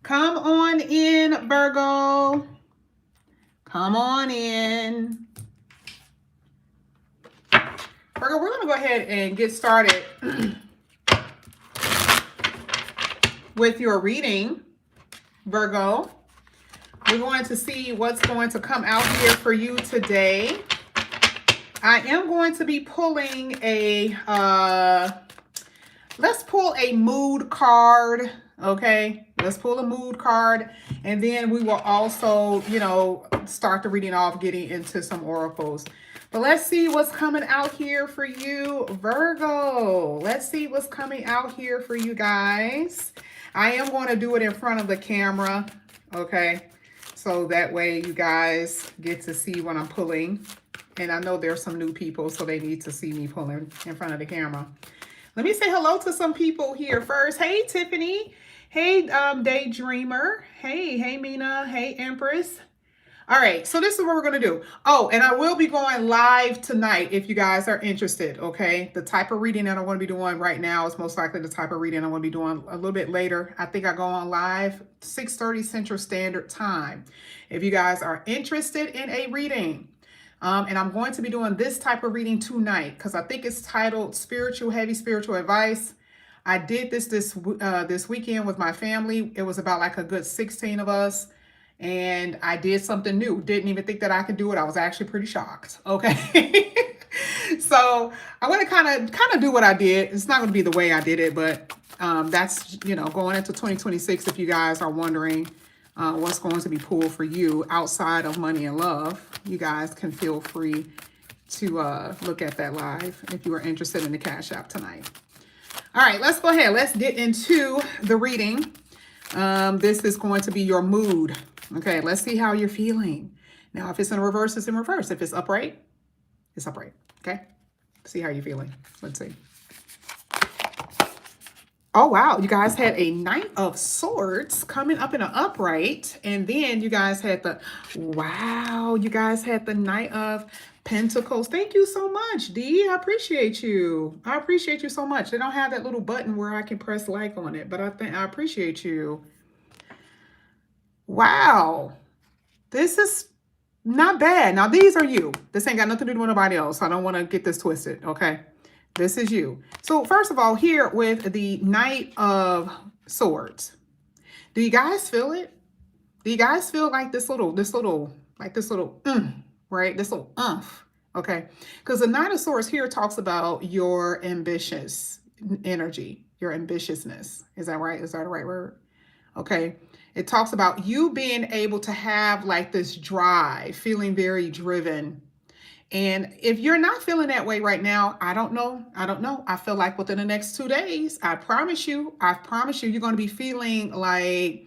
Come on in, Virgo. Come on in. Virgo, we're going to go ahead and get started with your reading, Virgo. We're going to see what's going to come out here for you today. I am going to be pulling a, let's pull a mood card, okay? Let's pull a mood card, and then we will also, start the reading off, getting into some oracles. But let's see what's coming out here for you, Virgo. Let's see what's coming out here for you guys. I am going to do it in front of the camera, okay? So that way you guys get to see what I'm pulling. And I know there's some new people, so they need to see me pulling in front of the camera. Let me say hello to some people here first. Hey, Tiffany. Hey, Daydreamer. Hey, Mina. Hey, Empress. All right, so this is what we're going to do. Oh, and I will be going live tonight if you guys are interested, okay? The type of reading that I'm going to be doing right now is most likely the type of reading I'm going to be doing a little bit later. I think I go on live 6:30 Central Standard Time. If you guys are interested in a reading, and I'm going to be doing this type of reading tonight because I think it's titled Heavy Spiritual Advice. I did this weekend with my family. It was about like a good 16 of us. And I did something new. Didn't even think that I could do it. I was actually pretty shocked. Okay. So I'm going to kind of do what I did. It's not going to be the way I did it, but that's, going into 2026. If you guys are wondering what's going to be pulled for you outside of money and love, you guys can feel free to look at that live if you are interested in the Cash App tonight. All right, let's go ahead. Let's get into the reading. This is going to be your mood. Okay, let's see how you're feeling. Now, if it's in reverse, it's in reverse. If it's upright, it's upright. Okay, see how you're feeling. Let's see. Oh, wow. You guys had a Knight of Swords coming up in an upright. And then you guys had you guys had the Knight of Pentacles. Thank you so much, Dee. I appreciate you. I appreciate you so much. They don't have that little button where I can press like on it, but I appreciate you. Wow. This is not bad. Now, these are you. This ain't got nothing to do with nobody else. I don't want to get this twisted, okay? This is you. So first of all, here with the Knight of Swords, do you guys feel it? Do you guys feel like this little, right? This little okay? Because the Knight of Swords here talks about your ambitious energy, your ambitiousness. Is that right? Is that the right word? Okay. It talks about you being able to have like this drive, feeling very driven. And if you're not feeling that way right now, I don't know. I feel like within the next 2 days, I promise you, you're going to be feeling like,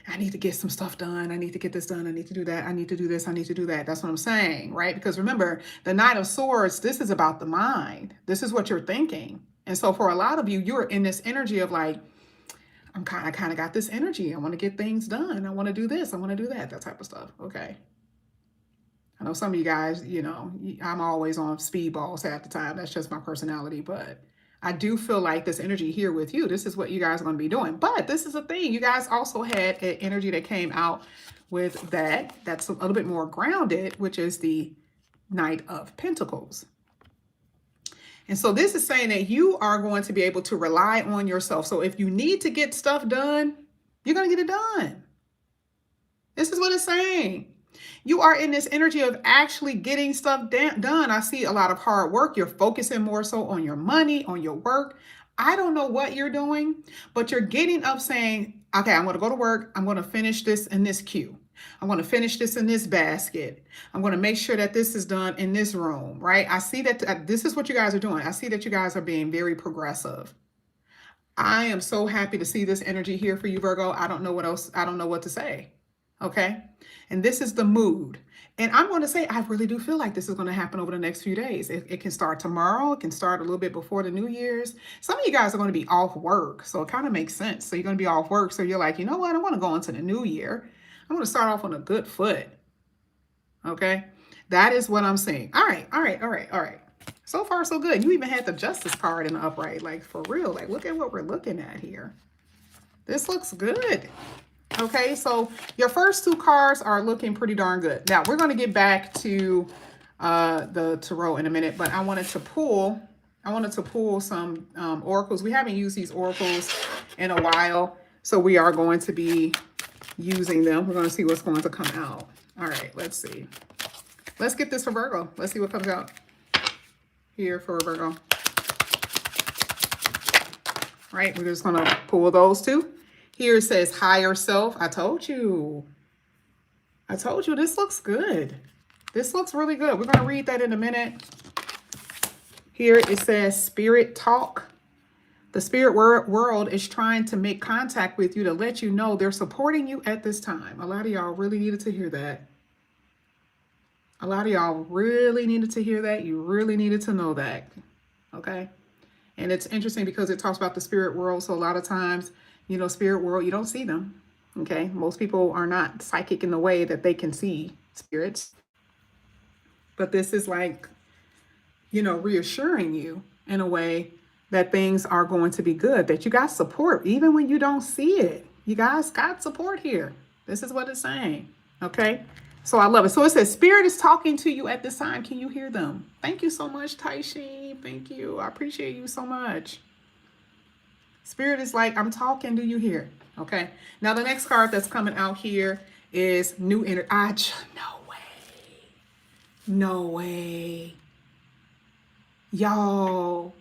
I need to get some stuff done. I need to get this done. I need to do that. I need to do this. I need to do that. That's what I'm saying, right? Because remember, the Knight of Swords, this is about the mind. This is what you're thinking. And so for a lot of you, you're in this energy of like, I kind of got this energy. I want to get things done. I want to do this. I want to do that type of stuff. Okay. I know some of you guys, I'm always on speedballs half the time. That's just my personality. But I do feel like this energy here with you, this is what you guys are going to be doing. But this is a thing. You guys also had an energy that came out with that's a little bit more grounded, which is the Knight of Pentacles. And so this is saying that you are going to be able to rely on yourself. So if you need to get stuff done, you're going to get it done. This is what it's saying. You are in this energy of actually getting stuff done. I see a lot of hard work. You're focusing more so on your money, on your work. I don't know what you're doing, but you're getting up saying, okay, I'm going to go to work. I'm going to finish this in this queue. I'm going to finish this in this basket. I'm going to make sure that this is done in this room, right? I see that this is what you guys are doing. I see that you guys are being very progressive. I am so happy to see this energy here for you, Virgo. I don't know what else. I don't know what to say. Okay. And this is the mood. And I'm going to say, I really do feel like this is going to happen over the next few days. It can start tomorrow. It can start a little bit before the New Year's. Some of you guys are going to be off work. So it kind of makes sense. So you're going to be off work. So you're like, you know what? I want to go into the new year. I want to start off on a good foot. Okay. That is what I'm saying. All right. So far, so good. You even had the Justice card in the upright. Like, for real. Like, look at what we're looking at here. This looks good. Okay, so your first two cards are looking pretty darn good. Now we're going to get back to the tarot in a minute, but I wanted to pull some oracles. We haven't used these oracles in a while, so we are going to be using them. We're going to see what's going to come out. All right, let's see. Let's get this for Virgo. Let's see what comes out here for Virgo. All right, we're just going to pull those two. Here it says higher self. I told you this looks good. This looks really good. We're going to read that in a minute. Here it says spirit talk. The spirit world is trying to make contact with you to let you know they're supporting you at this time. A lot of y'all really needed to hear that. A lot of y'all really needed to hear that. You really needed to know that. Okay. And it's interesting because it talks about the spirit world. So a lot of times, you know, spirit world, you don't see them. Okay. Most people are not psychic in the way that they can see spirits. But this is like, you know, reassuring you in a way that things are going to be good, that you got support, even when you don't see it. You guys got support here. This is what it's saying. Okay. So I love it. So it says spirit is talking to you at this time. Can you hear them? Thank you so much, Taishi. Thank you. I appreciate you so much. Spirit is like, I'm talking. Do you hear? Okay. Now the next card that's coming out here is new energy. No way. No way. Y'all,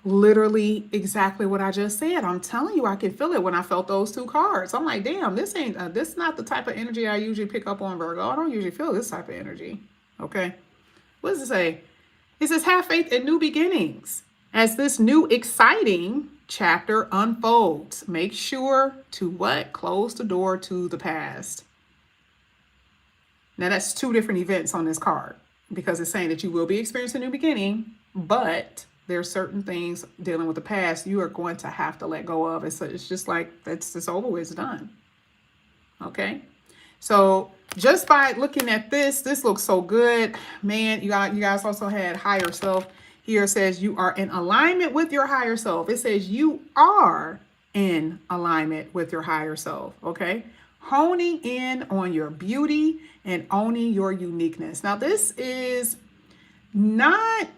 literally exactly what I just said. I'm telling you, I can feel it when I felt those two cards. I'm like, damn, this ain't, this is not the type of energy I usually pick up on Virgo. I don't usually feel this type of energy. Okay. What does it say? It says, have faith in new beginnings. As this new exciting chapter unfolds, make sure to what? Close the door to the past. Now that's two different events on this card because it's saying that you will be experiencing a new beginning, but there's certain things dealing with the past you are going to have to let go of. It's just like, it's over with, it's done. Okay. So just by looking at this looks so good, man. You guys also had higher self. Here it says you are in alignment with your higher self. It says you are in alignment with your higher self. Okay. Honing in on your beauty and owning your uniqueness. Now, this is not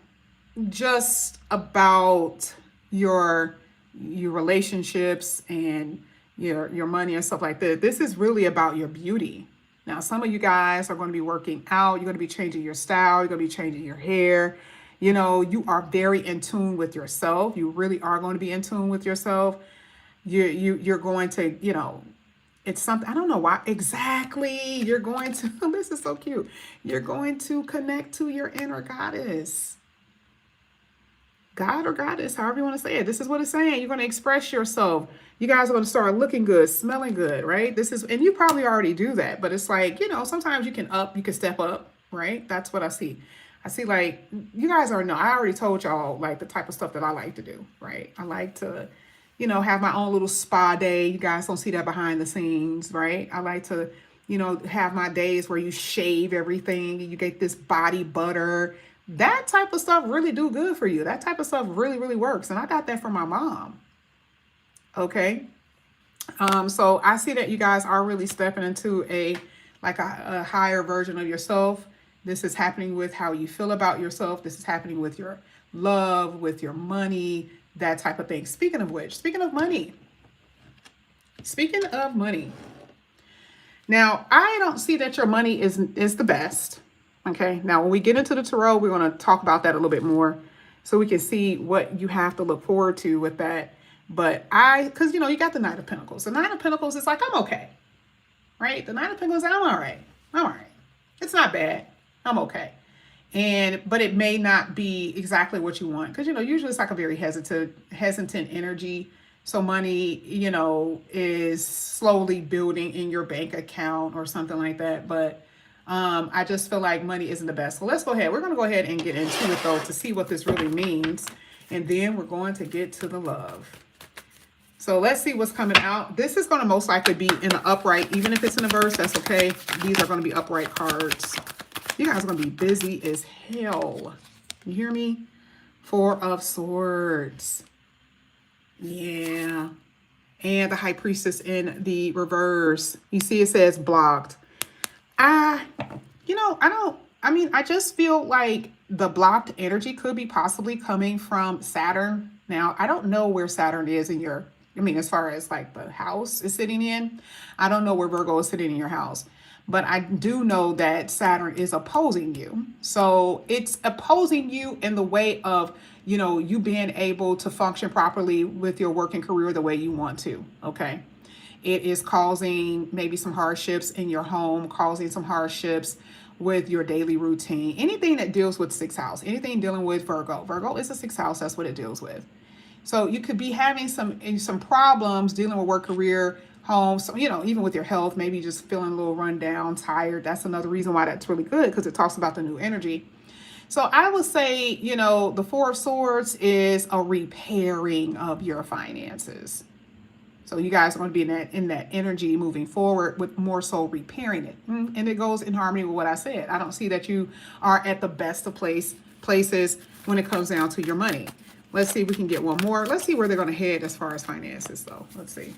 just about your relationships and your money and stuff like that. This is really about your beauty. Now, some of you guys are going to be working out. You're going to be changing your style. You're going to be changing your hair. You know, you are very in tune with yourself. You really are going to be in tune with yourself. You're going to, you know, it's something, I don't know why exactly you're going to, this is so cute. You're going to connect to your inner goddess. God or goddess, however you want to say it. This is what it's saying. You're going to express yourself. You guys are going to start looking good, smelling good, right? This is, and you probably already do that, but it's like, you know, sometimes you can step up, right? That's what I see. I see, like, you guys already know, I already told y'all, like, the type of stuff that I like to do, right? I like to, you know, have my own little spa day. You guys don't see that behind the scenes, right? I like to, you know, have my days where you shave everything. You get this body butter. That type of stuff really do good for you. That type of stuff really, really works. And I got that from my mom. Okay. So I see that you guys are really stepping into a higher version of yourself. This is happening with how you feel about yourself. This is happening with your love, with your money, that type of thing. Speaking of which, speaking of money. Now, I don't see that your money is the best. Okay. Now, when we get into the tarot, we're going to talk about that a little bit more so we can see what you have to look forward to with that. But because, you know, you got the Knight of Pentacles. The Knight of Pentacles is like, I'm okay. Right? The Knight of Pentacles, I'm all right. I'm all right. It's not bad. I'm okay. But it may not be exactly what you want. Because, you know, usually it's like a very hesitant energy. So money, you know, is slowly building in your bank account or something like that. But I just feel like money isn't the best. So let's go ahead. We're going to go ahead and get into it, though, to see what this really means. And then we're going to get to the love. So let's see what's coming out. This is going to most likely be in an upright. Even if it's in a verse, that's okay. These are going to be upright cards. You guys are going to be busy as hell. You hear me? Four of Swords. Yeah. and the High Priestess in the reverse. You see it says blocked. I, I just feel like the blocked energy could be possibly coming from Saturn. Now, I don't know where Saturn is in your, as far as like the house is sitting in, I don't know where Virgo is sitting in your house. But I do know that Saturn is opposing you. So it's opposing you in the way of, you being able to function properly with your work and career the way you want to. Okay. It is causing maybe some hardships in your home, causing some hardships with your daily routine. Anything that deals with sixth house, anything dealing with Virgo. Virgo is a sixth house. That's what it deals with. So you could be having some problems dealing with work, career, home. So, even with your health, maybe just feeling a little run down, tired. That's another reason why that's really good, because it talks about the new energy. So I would say, the Four of Swords is a repairing of your finances. So you guys are going to be in that energy moving forward, with more so repairing it. And it goes in harmony with what I said. I don't see that you are at the best of places when it comes down to your money. Let's see if we can get one more. Let's see where they're going to head as far as finances, though. Let's see.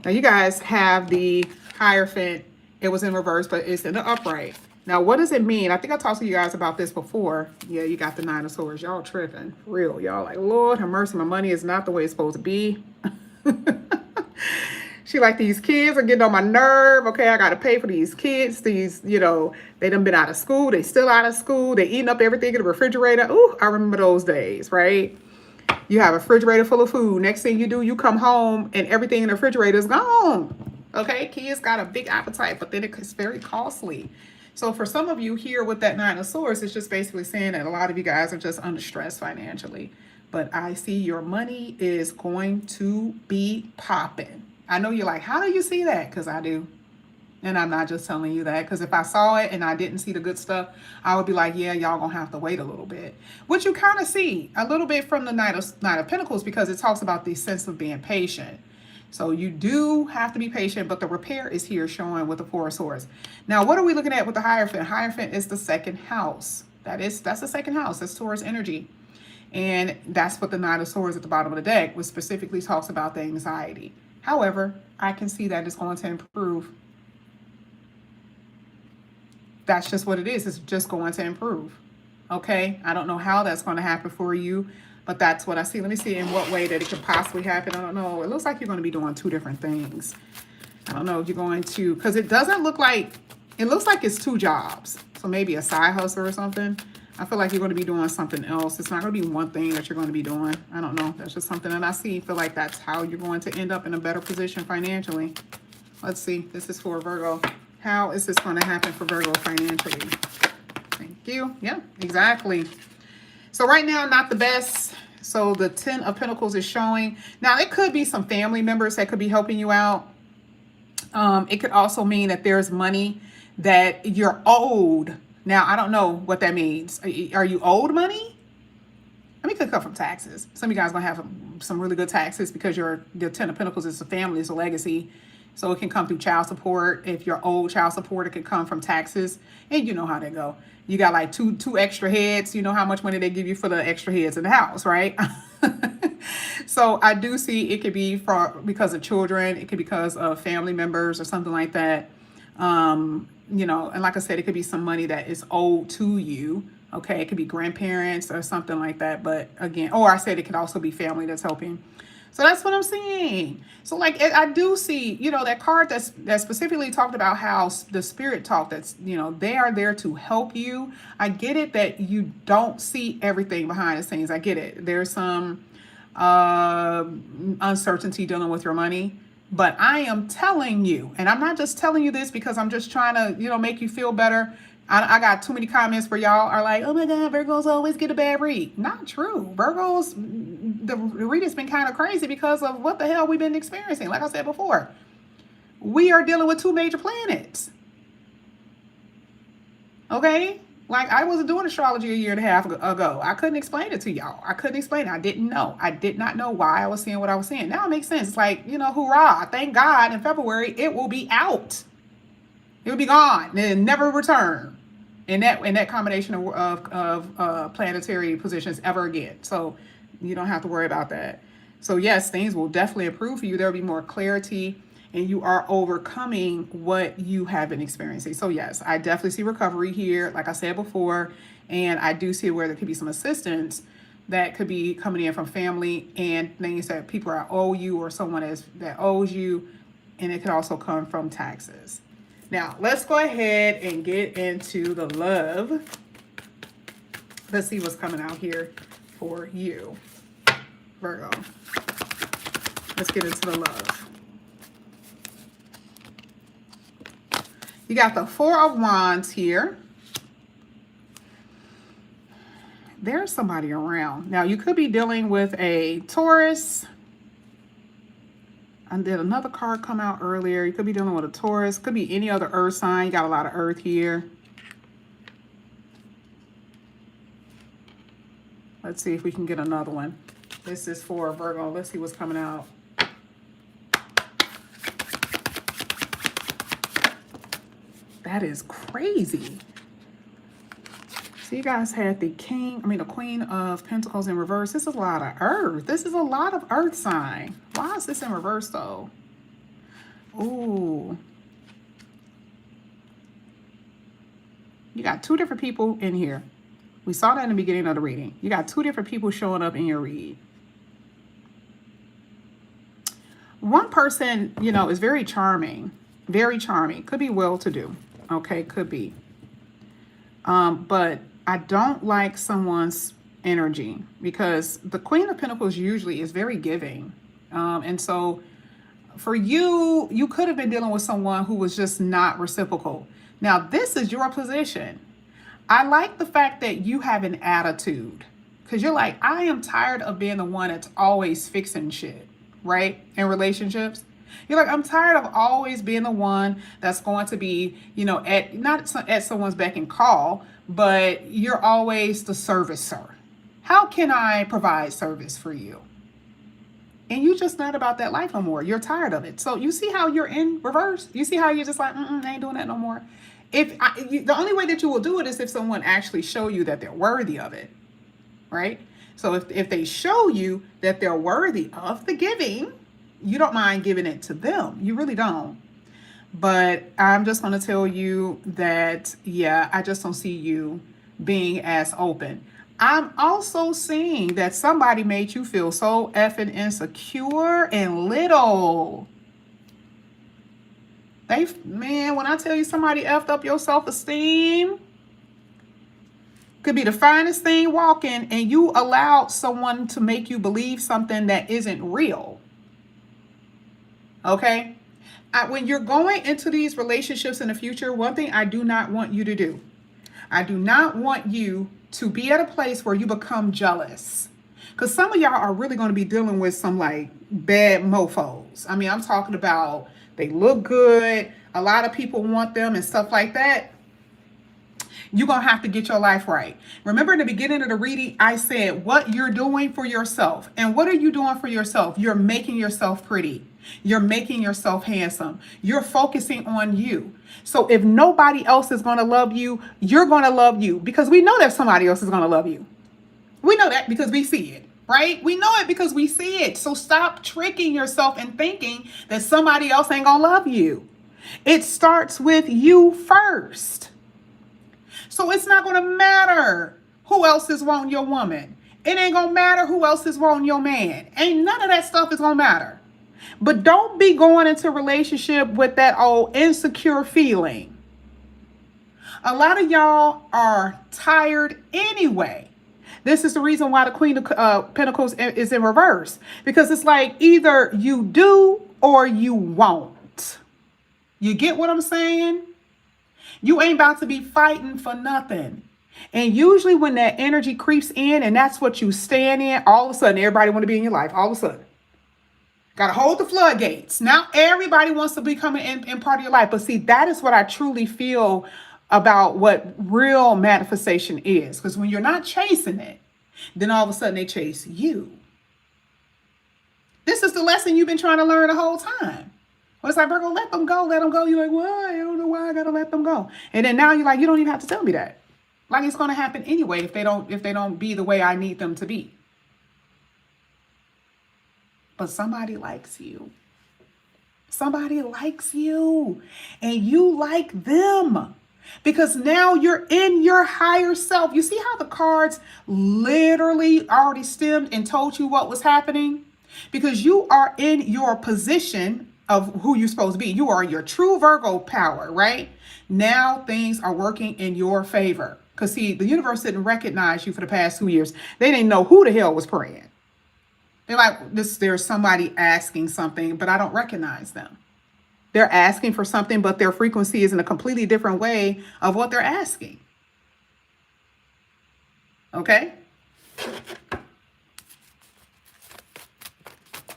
Now you guys have the Hierophant. It was in reverse, but it's in the upright. Now, what does it mean? I think I talked to you guys about this before. Yeah, you got the Nine of Swords. Y'all tripping. For real. Y'all like, Lord have mercy. My money is not the way it's supposed to be. She like, these kids are getting on my nerve. Okay, I got to pay for these kids. These, they done been out of school. They still out of school. They eating up everything in the refrigerator. Ooh, I remember those days, right? You have a refrigerator full of food. Next thing you do, you come home and everything in the refrigerator is gone. Okay, kids got a big appetite, but then it's very costly. So for some of you here with that Nine of Swords, it's just basically saying that a lot of you guys are just under stress financially. But I see your money is going to be popping. I know you're like, how do you see that? Because I do. And I'm not just telling you that, because if I saw it and I didn't see the good stuff, I would be like, yeah, y'all gonna have to wait a little bit. Which you kind of see a little bit from the Knight of Pentacles, because it talks about the sense of being patient. So you do have to be patient, but the repair is here showing with the Four of Swords. Now, what are we looking at with the Hierophant? Hierophant is the second house. That's the second house. That's Taurus energy. And that's what the Nine of Swords at the bottom of the deck, which specifically talks about the anxiety. However, I can see that it's going to improve. That's just what it is. It's just going to improve. Okay? I don't know how that's going to happen for you, but that's what I see. Let me see in what way that it could possibly happen. I don't know. It looks like you're going to be doing two different things. I don't know if you're going to, because it doesn't look like, it looks like it's two jobs. So maybe a side hustle or something. I feel like you're going to be doing something else. It's not going to be one thing that you're going to be doing. I don't know. That's just something that I see. I feel like that's how you're going to end up in a better position financially. Let's see. This is for Virgo. How is this going to happen for Virgo financially? Thank you. Yeah, exactly. So right now, not the best. So the Ten of Pentacles is showing. Now, it could be some family members that could be helping you out. It could also mean that there's money that you're owed. Now, I don't know what that means. Are you owed money? I mean, it could come from taxes. Some of you guys going to have some really good taxes, because the Ten of Pentacles is a family, it's a legacy. So it can come through child support. If you're owed child support, it could come from taxes. And you know how they go. You got like two extra heads. You know how much money they give you for the extra heads in the house, right? So I do see it could be because of children. It could be because of family members or something like that. And like I said, it could be some money that is owed to you. Okay, it could be grandparents or something like that. But again, or I said it could also be family that's helping. So that's what I'm seeing. So like, I do see, that card that specifically talked about how the spirit talk, that's, they are there to help you. I get it that you don't see everything behind the scenes. I get it. There's some uncertainty dealing with your money. But I am telling you, and I'm not just telling you this because I'm just trying to, make you feel better. I got too many comments where y'all are like, oh my God, Virgos always get a bad read. Not true. Virgos, the read has been kind of crazy because of what the hell we've been experiencing. Like I said before, we are dealing with two major planets. Okay? Like, I wasn't doing astrology a year and a half ago. I couldn't explain it to y'all. I couldn't explain it. I didn't know. I did not know why I was seeing what I was seeing. Now it makes sense. It's like, hoorah. Thank God in February it will be out. It will be gone and never return in that combination of planetary positions ever again. So You don't have to worry about that. So yes, things will definitely improve for you. There'll be more clarity and you are overcoming what you have been experiencing. So yes, I definitely see recovery here, like I said before, and I do see where there could be some assistance that could be coming in from family and things that people are owe you or someone that owes you, and it could also come from taxes. Now, let's go ahead and get into the love. Let's see what's coming out here for you, Virgo. Let's get into the love. You got the Four of Wands here. There's somebody around. Now, you could be dealing with a Taurus. I did another card come out earlier. You could be dealing with a Taurus. Could be any other earth sign. You got a lot of earth here. Let's see if we can get another one. This is for Virgo. Let's see what's coming out. That is crazy. So you guys had the the Queen of Pentacles in reverse. This is a lot of earth. This is a lot of earth sign. Why is this in reverse though? Ooh. You got two different people in here. We saw that in the beginning of the reading. You got two different people showing up in your read. One person, is very charming. Very charming. Could be well-to-do. Okay, could be. But I don't like someone's energy because the Queen of Pentacles usually is very giving. And so for you, you could have been dealing with someone who was just not reciprocal. Now, this is your position. I like the fact that you have an attitude because you're like, I am tired of being the one that's always fixing shit, right? In relationships. You're like, I'm tired of always being the one that's going to be, not at someone's beck and call, but you're always the servicer. How can I provide service for you? And you're just not about that life no more. You're tired of it. So you see how you're in reverse? You see how you're just like, I ain't doing that no more. The only way that you will do it is if someone actually show you that they're worthy of it, right? So if they show you that they're worthy of the giving, you don't mind giving it to them. You really don't. But I'm just going to tell you that, yeah, I just don't see you being as open. I'm also seeing that somebody made you feel so effing insecure and little. When I tell you somebody effed up your self-esteem, could be the finest thing walking, and you allowed someone to make you believe something that isn't real. Okay? When you're going into these relationships in the future, one thing I do not want you to do, I do not want you to be at a place where you become jealous. Because some of y'all are really going to be dealing with some like bad mofos. I'm talking about they look good. A lot of people want them and stuff like that. You're going to have to get your life right. Remember in the beginning of the reading, I said what you're doing for yourself. And what are you doing for yourself? You're making yourself pretty. You're making yourself handsome. You're focusing on you. So if nobody else is going to love you, you're going to love you because we know that somebody else is going to love you. We know that because we see it, right? We know it because we see it. So stop tricking yourself and thinking that somebody else ain't going to love you. It starts with you first. So it's not going to matter who else is wanting your woman. It ain't going to matter who else is wanting your man. Ain't none of that stuff is going to matter. But don't be going into a relationship with that old insecure feeling. A lot of y'all are tired anyway. This is the reason why the Queen of Pentacles is in reverse. Because it's like either you do or you won't. You get what I'm saying? You ain't about to be fighting for nothing. And usually when that energy creeps in and that's what you stand in, all of a sudden everybody want to be in your life. All of a sudden. Got to hold the floodgates. Now everybody wants to become in part of your life. But see, that is what I truly feel about what real manifestation is. Because when you're not chasing it, then all of a sudden they chase you. This is the lesson you've been trying to learn the whole time. Well, it's like, Virgo, let them go, let them go. You're like, well, I don't know why I got to let them go. And then now you're like, you don't even have to tell me that. Like it's going to happen anyway if they don't be the way I need them to be. but somebody likes you. Somebody likes you and you like them because now you're in your higher self. You see how the cards literally already stemmed and told you what was happening? Because you are in your position of who you're supposed to be. You are your true Virgo power, right? Now things are working in your favor. Because see, the universe didn't recognize you for the past 2 years. They didn't know who the hell was praying. They're like, there's somebody asking something, but I don't recognize them. They're asking for something, but their frequency is in a completely different way of what they're asking. Okay?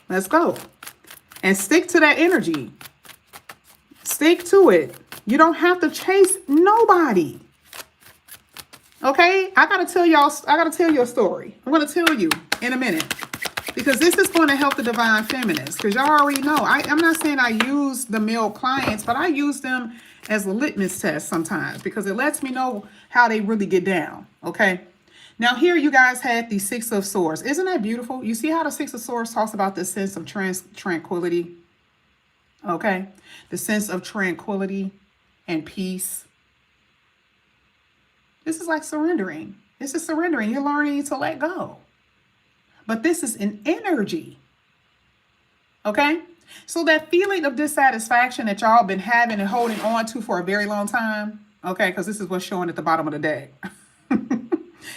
Let's go. And stick to that energy. Stick to it. You don't have to chase nobody. Okay? I gotta tell you a story. I'm gonna tell you in a minute. Because this is going to help the divine feminists. Because y'all already know. I'm not saying I use the male clients, but I use them as a litmus test sometimes. Because it lets me know how they really get down. Okay? Now here you guys had the Six of Swords. Isn't that beautiful? You see how the Six of Swords talks about the sense of tranquility? Okay? The sense of tranquility and peace. This is like surrendering. This is surrendering. You're learning to let go. But this is an energy. Okay? So that feeling of dissatisfaction that y'all been having and holding on to for a very long time. Okay? Because this is what's showing at the bottom of the deck.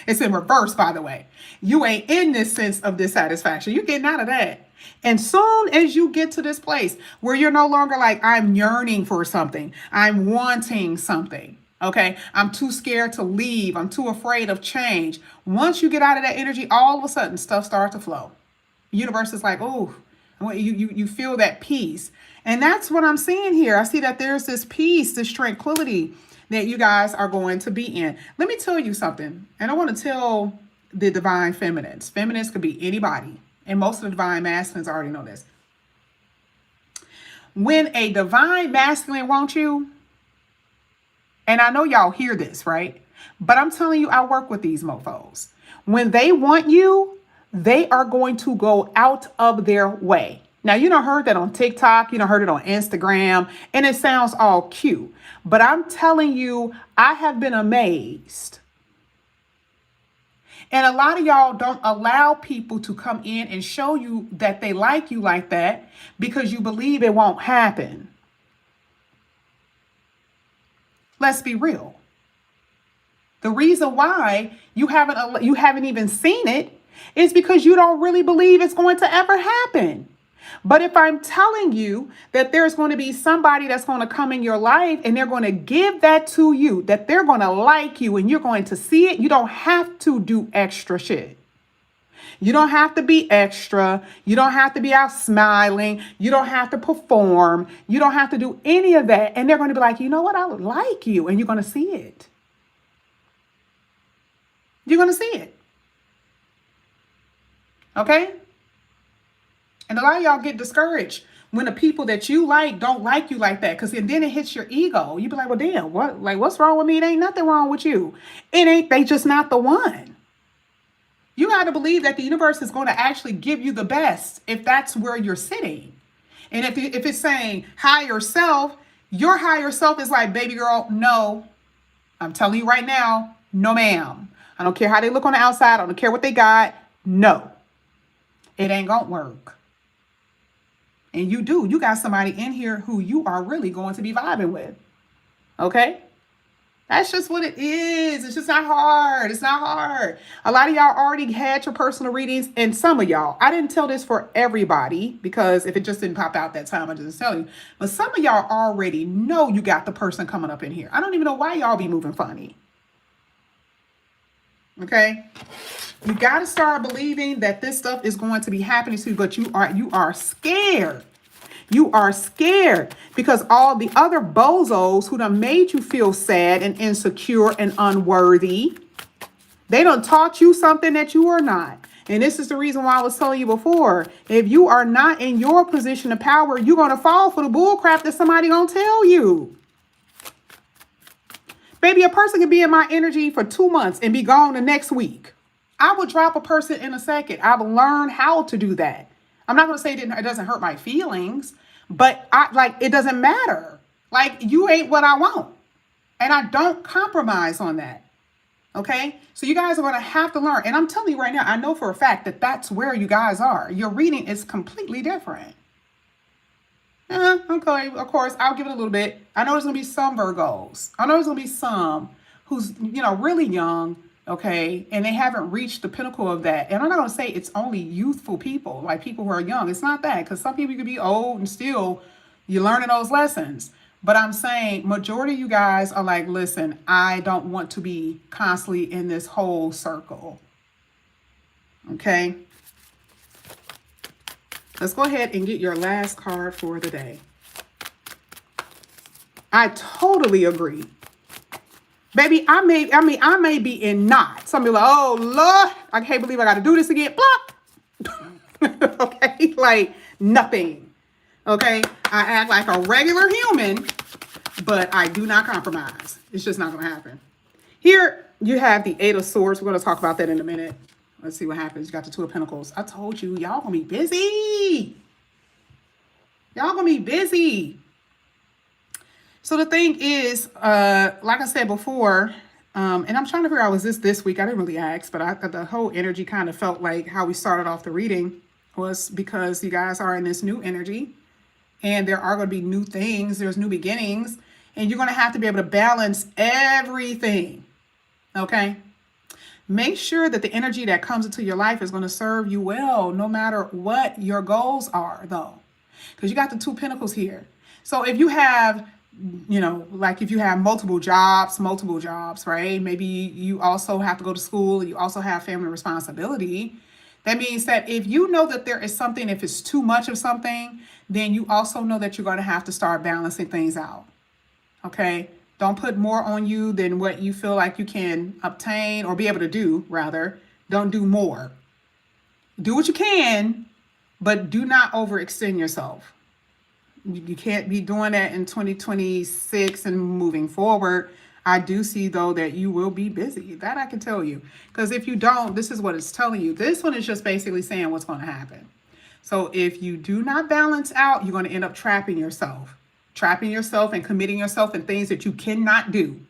It's in reverse, by the way. You ain't in this sense of dissatisfaction. You're getting out of that. And soon as you get to this place where you're no longer like, I'm yearning for something. I'm wanting something. Okay, I'm too scared to leave. I'm too afraid of change. Once you get out of that energy, all of a sudden stuff starts to flow. The universe is like, oh, you feel that peace. And that's what I'm seeing here. I see that there's this peace, this tranquility that you guys are going to be in. Let me tell you something. And I want to tell the divine feminines. Feminines could be anybody. And most of the divine masculines already know this. When a divine masculine wants you, and I know y'all hear this, right? But I'm telling you, I work with these mofos. When they want you, they are going to go out of their way. Now, you done heard that on TikTok. You done heard it on Instagram. And it sounds all cute. But I'm telling you, I have been amazed. And a lot of y'all don't allow people to come in and show you that they like you like that because you believe it won't happen. Let's be real. The reason why you haven't even seen it is because you don't really believe it's going to ever happen. But if I'm telling you that there's going to be somebody that's going to come in your life and they're going to give that to you, that they're going to like you and you're going to see it, you don't have to do extra shit. You don't have to be extra. You don't have to be out smiling. You don't have to perform. You don't have to do any of that. And they're going to be like, you know what? I would like you. And you're going to see it. You're going to see it. Okay? And a lot of y'all get discouraged when the people that you like don't like you like that. Because then it hits your ego. You be like, well, damn, what's wrong with me? It ain't nothing wrong with you. They just not the one. You got to believe that the universe is going to actually give you the best if that's where you're sitting. And if it's saying higher self, your higher self is like, baby girl, no. I'm telling you right now, no ma'am. I don't care how they look on the outside. I don't care what they got. No. It ain't going to work. And you got somebody in here who you are really going to be vibing with. Okay? That's just what it is. It's just not hard. It's not hard. A lot of y'all already had your personal readings, and some of y'all, I didn't tell this for everybody because if it just didn't pop out that time, I didn't tell you. But some of y'all already know you got the person coming up in here. I don't even know why y'all be moving funny. Okay? You got to start believing that this stuff is going to be happening to you, but you are scared. You are scared because all the other bozos who done made you feel sad and insecure and unworthy, they done taught you something that you are not. And this is the reason why I was telling you before. If you are not in your position of power, you're going to fall for the bull crap that somebody going to tell you. Baby, a person can be in my energy for 2 months and be gone the next week. I would drop a person in a second. I've learned how to do that. I'm not going to say it doesn't hurt my feelings, but it doesn't matter. Like, you ain't what I want. And I don't compromise on that. Okay. So you guys are going to have to learn. And I'm telling you right now, I know for a fact that that's where you guys are. Your reading is completely different. Okay. Of course, I'll give it a little bit. I know there's going to be some Virgos. I know there's going to be some who's, really young. Okay. And they haven't reached the pinnacle of that. And I'm not going to say it's only youthful people, like people who are young. It's not that, because some people could be old and still you're learning those lessons. But I'm saying majority of you guys are like, listen, I don't want to be constantly in this whole circle. Okay. Let's go ahead and get your last card for the day. I totally agree. Baby, I may be in knots. Some people are like, oh, Lord, I can't believe I got to do this again. Blah. Okay, like nothing. Okay, I act like a regular human, but I do not compromise. It's just not going to happen. Here you have the Eight of Swords. We're going to talk about that in a minute. Let's see what happens. You got the Two of Pentacles. I told you, y'all going to be busy. Y'all going to be busy. So the thing is, like I said before, and I'm trying to figure out, was this week? I didn't really ask, but the whole energy kind of felt like how we started off the reading was because you guys are in this new energy. And there are going to be new things. There's new beginnings. And you're going to have to be able to balance everything. Okay? Make sure that the energy that comes into your life is going to serve you well, no matter what your goals are, though. Because you got the Two Pentacles here. So if you have, like if you have multiple jobs, right? Maybe you also have to go to school. You also have family responsibility. That means that if you know that there is something, if it's too much of something, then you also know that you're going to have to start balancing things out. Okay? Don't put more on you than what you feel like you can obtain or be able to do, rather. Don't do more. Do what you can, but do not overextend yourself. You can't be doing that in 2026 and moving forward. I do see, though, that you will be busy. That I can tell you. Because if you don't, this is what it's telling you. This one is just basically saying what's going to happen. So if you do not balance out, you're going to end up trapping yourself and committing yourself in things that you cannot do.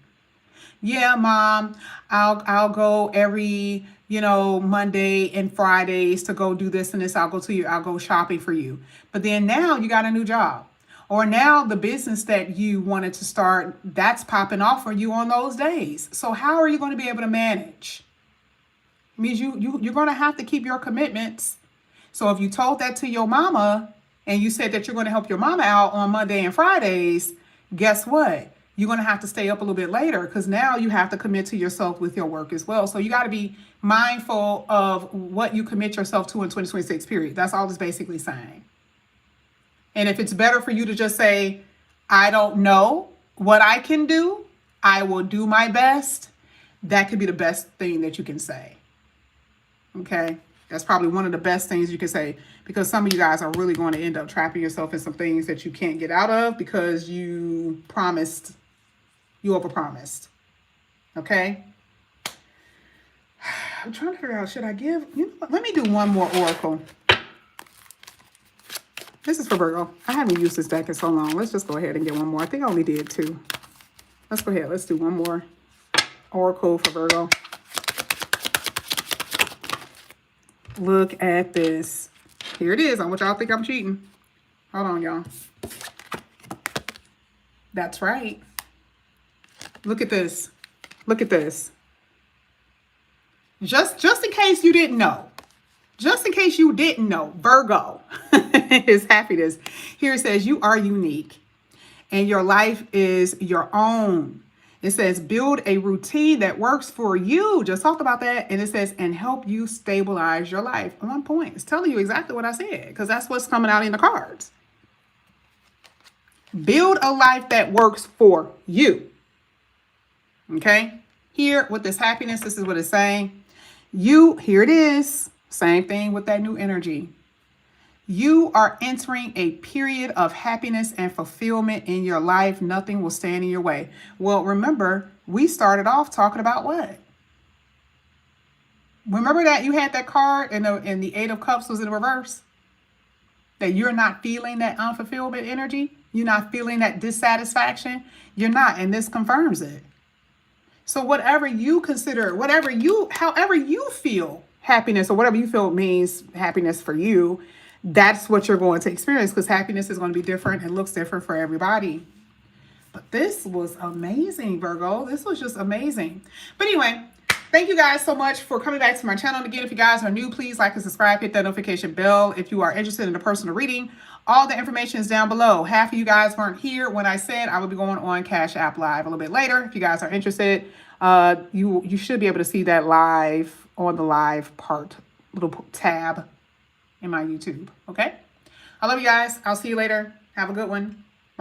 Yeah, Mom, I'll go every, Monday and Fridays to go do this and this. I'll go shopping for you. But then now you got a new job. Or now the business that you wanted to start, that's popping off for you on those days. So how are you going to be able to manage? It means you're going to have to keep your commitments. So if you told that to your mama and you said that you're going to help your mama out on Monday and Fridays, guess what? You're going to have to stay up a little bit later because now you have to commit to yourself with your work as well. So you got to be mindful of what you commit yourself to in 2026, period. That's all it's basically saying. And if it's better for you to just say, I don't know what I can do, I will do my best, that could be the best thing that you can say. Okay? That's probably one of the best things you can say, because some of you guys are really going to end up trapping yourself in some things that you can't get out of because you overpromised. Okay? I'm trying to figure out, should I give, let me do one more oracle. This is for Virgo. I haven't used this deck in so long. Let's just go ahead and get one more. I think I only did two. Let's go ahead. Let's do one more oracle for Virgo. Look at this. Here it is. I want y'all to think I'm cheating. Hold on, y'all. That's right. Look at this. Look at this. Just in case you didn't know. Just in case you didn't know, Virgo is happiness. Here it says, you are unique and your life is your own. It says, build a routine that works for you. Just talked about that. And it says, and help you stabilize your life. On point. It's telling you exactly what I said, because that's what's coming out in the cards. Build a life that works for you. Okay. Here with this happiness, this is what it's saying. Here it is. Same thing with that new energy. You are entering a period of happiness and fulfillment in your life. Nothing will stand in your way. Well, remember, we started off talking about what? Remember that you had that card and the Eight of Cups was in reverse? that you're not feeling that unfulfillment energy, you're not feeling that dissatisfaction, you're not, and this confirms it. So whatever you consider, however you feel happiness, or whatever you feel means happiness for you, that's what you're going to experience, because happiness is going to be different and looks different for everybody. But this was amazing, Virgo. This was just amazing. But anyway, thank you guys so much for coming back to my channel. And again, if you guys are new, please like and subscribe, hit that notification bell. If you are interested in a personal reading, all the information is down below. Half of you guys weren't here when I said I would be going on Cash App Live a little bit later. If you guys are interested, you should be able to see that live on the live part, little tab in my YouTube. Okay? I love you guys. I'll see you later. Have a good one.